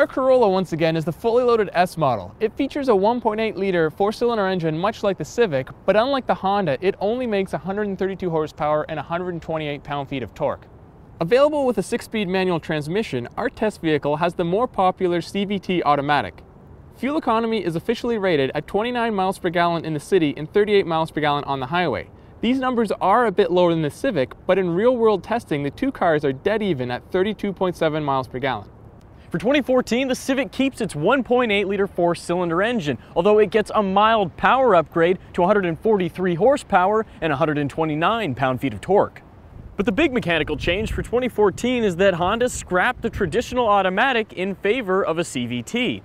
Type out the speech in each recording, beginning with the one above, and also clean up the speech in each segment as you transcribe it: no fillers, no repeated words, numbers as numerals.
Our Corolla, once again, is the fully loaded S model. It features a 1.8-liter four-cylinder engine much like the Civic, but unlike the Honda, it only makes 132 horsepower and 128 pound-feet of torque. Available with a 6-speed manual transmission, our test vehicle has the more popular CVT automatic. Fuel economy is officially rated at 29 miles per gallon in the city and 38 miles per gallon on the highway. These numbers are a bit lower than the Civic, but in real-world testing, the two cars are dead even at 32.7 miles per gallon. For 2014, the Civic keeps its 1.8-liter four-cylinder engine, although it gets a mild power upgrade to 143 horsepower and 129 pound-feet of torque. But the big mechanical change for 2014 is that Honda scrapped the traditional automatic in favor of a CVT.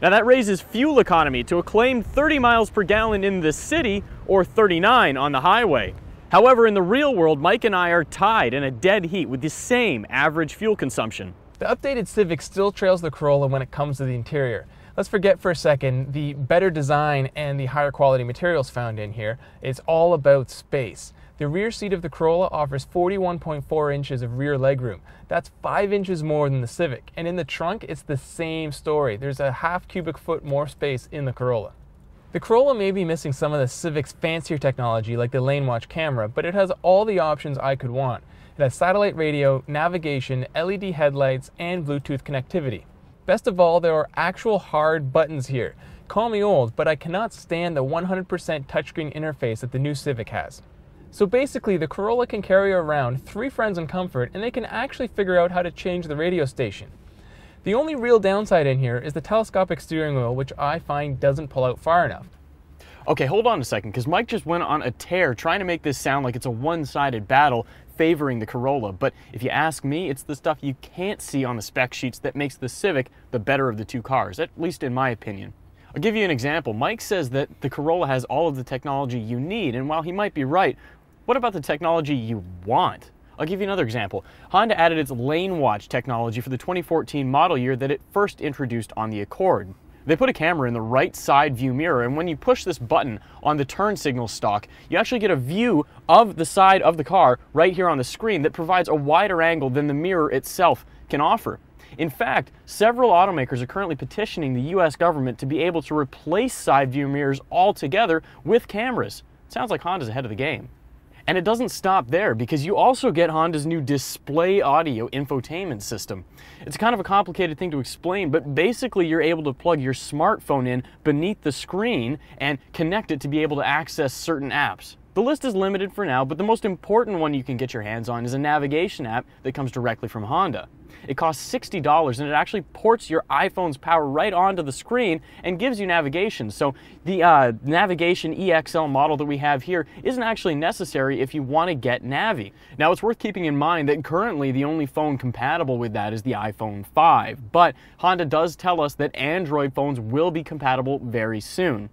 Now that raises fuel economy to a claimed 30 miles per gallon in the city or 39 on the highway. However, in the real world, Mike and I are tied in a dead heat with the same average fuel consumption. The updated Civic still trails the Corolla when it comes to the interior. Let's forget for a second the better design and the higher quality materials found in here. It's all about space. The rear seat of the Corolla offers 41.4 inches of rear legroom. That's 5 inches more than the Civic. And in the trunk, it's the same story. There's a half cubic foot more space in the Corolla. The Corolla may be missing some of the Civic's fancier technology like the lane watch camera, but it has all the options I could want. It has satellite radio, navigation, LED headlights, and Bluetooth connectivity. Best of all, there are actual hard buttons here. Call me old, but I cannot stand the 100% touchscreen interface that the new Civic has. So basically, the Corolla can carry around 3 friends in comfort, and they can actually figure out how to change the radio station. The only real downside in here is the telescopic steering wheel, which I find doesn't pull out far enough. Okay, hold on a second, because Mike just went on a tear trying to make this sound like it's a one-sided battle favoring the Corolla, but if you ask me, it's the stuff you can't see on the spec sheets that makes the Civic the better of the two cars, at least in my opinion. I'll give you an example. Mike says that the Corolla has all of the technology you need, and while he might be right, what about the technology you want? I'll give you another example. Honda added its lane watch technology for the 2014 model year that it first introduced on the Accord. They put a camera in the right side view mirror, and when you push this button on the turn signal stalk, you actually get a view of the side of the car right here on the screen that provides a wider angle than the mirror itself can offer. In fact, several automakers are currently petitioning the US government to be able to replace side view mirrors altogether with cameras. Sounds like Honda's ahead of the game. And it doesn't stop there, because you also get Honda's new display audio infotainment system. It's kind of a complicated thing to explain, but basically you're able to plug your smartphone in beneath the screen and connect it to be able to access certain apps. The list is limited for now, but the most important one you can get your hands on is a navigation app that comes directly from Honda. It costs $60, and it actually ports your iPhone's power right onto the screen and gives you navigation. So the Navigation EXL model that we have here isn't actually necessary if you want to get Navi. Now, it's worth keeping in mind that currently the only phone compatible with that is the iPhone 5, but Honda does tell us that Android phones will be compatible very soon.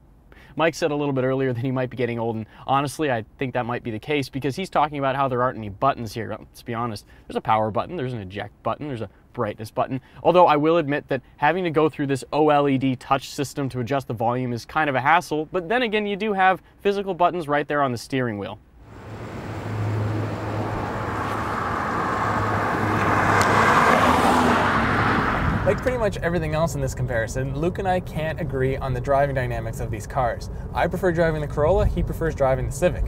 Mike said a little bit earlier that he might be getting old, and honestly, I think that might be the case because he's talking about how there aren't any buttons here. Let's be honest, there's a power button, there's an eject button, there's a brightness button. Although I will admit that having to go through this OLED touch system to adjust the volume is kind of a hassle, but then again, you do have physical buttons right there on the steering wheel. Like pretty much everything else in this comparison, Luke and I can't agree on the driving dynamics of these cars. I prefer driving the Corolla, he prefers driving the Civic.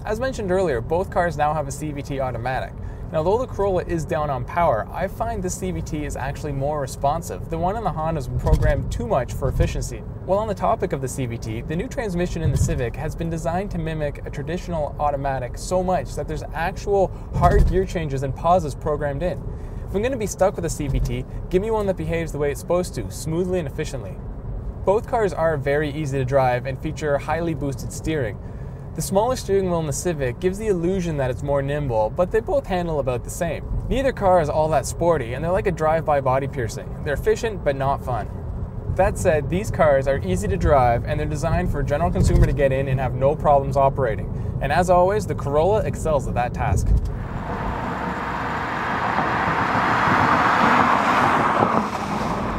As mentioned earlier, both cars now have a CVT automatic. And although the Corolla is down on power, I find this CVT is actually more responsive. The one in the Honda is programmed too much for efficiency. While on the topic of the CVT, the new transmission in the Civic has been designed to mimic a traditional automatic so much that there's actual hard gear changes and pauses programmed in. If I'm going to be stuck with a CVT, give me one that behaves the way it's supposed to, smoothly and efficiently. Both cars are very easy to drive and feature highly boosted steering. The smaller steering wheel in the Civic gives the illusion that it's more nimble, but they both handle about the same. Neither car is all that sporty, and they're like a drive-by body piercing. They're efficient, but not fun. That said, these cars are easy to drive, and they're designed for a general consumer to get in and have no problems operating. And as always, the Corolla excels at that task.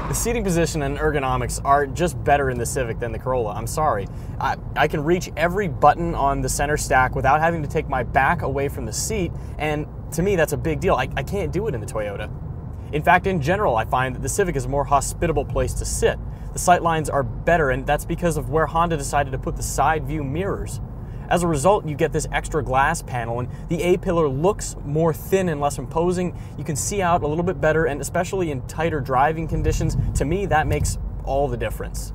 The seating position and ergonomics are just better in the Civic than the Corolla. I'm sorry. I can reach every button on the center stack without having to take my back away from the seat, and to me that's a big deal. I can't do it in the Toyota. In fact, in general, I find that the Civic is a more hospitable place to sit. The sightlines are better, and that's because of where Honda decided to put the side view mirrors. As a result, you get this extra glass panel, and the A-pillar looks more thin and less imposing. You can see out a little bit better, and especially in tighter driving conditions, to me, that makes all the difference.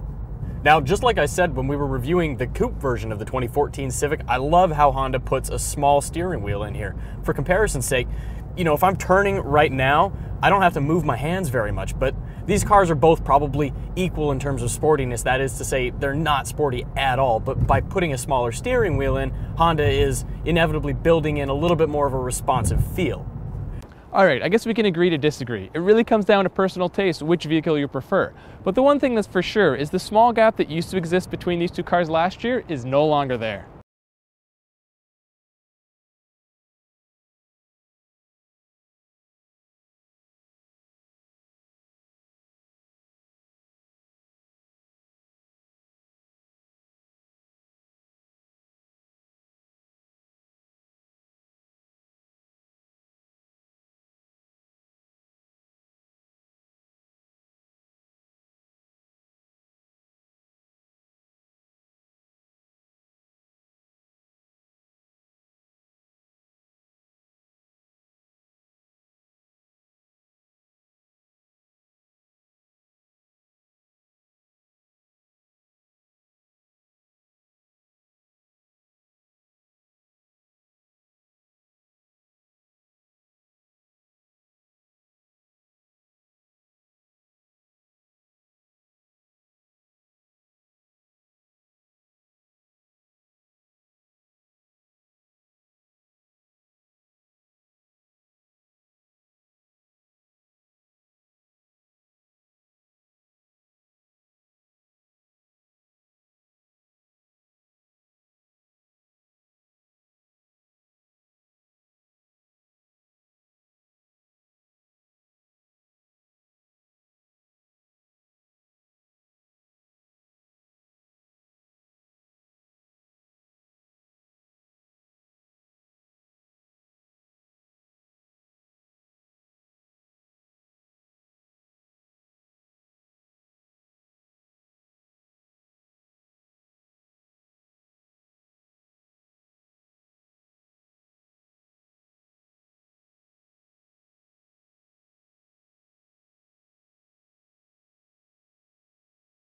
Now, just like I said when we were reviewing the coupe version of the 2014 Civic, I love how Honda puts a small steering wheel in here. For comparison's sake, you know, if I'm turning right now, I don't have to move my hands very much, but these cars are both probably equal in terms of sportiness. That is to say, they're not sporty at all, but by putting a smaller steering wheel in, Honda is inevitably building in a little bit more of a responsive feel. All right, I guess we can agree to disagree. It really comes down to personal taste, which vehicle you prefer. But the one thing that's for sure is the small gap that used to exist between these two cars last year is no longer there.